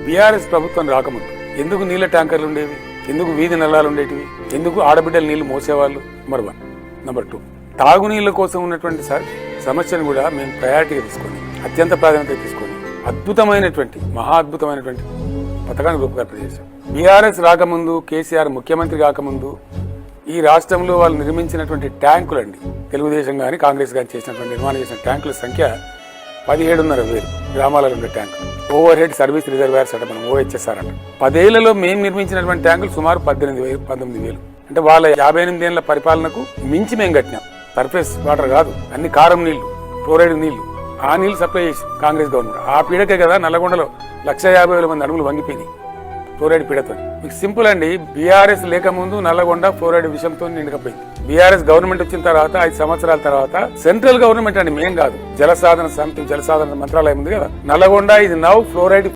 BRS ప్రభుత్వం రాకముందు ఎందుకు నీళ్ళ ట్యాంకర్లు ఉండేవి, ఎందుకు వీధి నల్లాలు ఉండేటివి, ఎందుకు ఆడబిడ్డలు నీళ్లు మోసేవాళ్ళు? నెంబర్ 1. నెంబర్ 2, తాగునీళ్ల కోసం ఉన్నటువంటి సమస్యను కూడా మేము ప్రయారిటీగా తీసుకొని, అత్యంత ప్రాధాన్యత తీసుకొని అద్భుతమైనటువంటి మహా అద్భుతమైనటువంటి పథకాన్ని రూపకల్పన చేశాం. బీఆర్ఎస్ రాకముందు, కేసీఆర్ ముఖ్యమంత్రి కాకముందు ఈ రాష్ట్రంలో వాళ్ళు నిర్మించినటువంటి ట్యాంకులు అండి, తెలుగుదేశం కానీ కాంగ్రెస్ కానీ చేసినటువంటి నిర్మాణం చేసిన ట్యాంకుల సంఖ్య 17,500 గ్రామాలలో ఉండే ట్యాంకులు. ఓవర్ హెడ్ సర్వీస్ రిజర్వాయర్స్ అంటే మనం OHSR అంట. 10 ఏళ్లలో మేము నిర్మించినటువంటి ట్యాంకులు సుమారు 18,000-19,000. అంటే వాళ్ళ 58 ఏళ్ల పరిపాలనకు మించి మేము కట్టినాం. సర్ఫేస్ వాటర్ కాదు, అన్ని కారం నీళ్లు, ఫ్లోరైడ్ నీళ్లు, ఆ నీళ్లు సప్లై చేసి కాంగ్రెస్ గవర్నమెంట్. ఆ పీడకే కదా నల్లగొండలో 150,000 మంది అడుగులు వంగిపోయినాయి ఫ్లోరైడ్ పీడతో. మీకు సింపుల్ అండి, బీఆర్ఎస్ లేకముందు నల్లగొండ ఫ్లోరైడ్ విషయంతో నిండకపోయింది. బీఆర్ఎస్ గవర్నమెంట్ వచ్చిన తర్వాత 5 సంవత్సరాల తర్వాత సెంట్రల్ గవర్నమెంట్ అండి, మేం కాదు, జలసాధన మంత్రాలయం ఉంది కదా నల్లగొండ, ఇది నౌ ఫ్లోరైడ్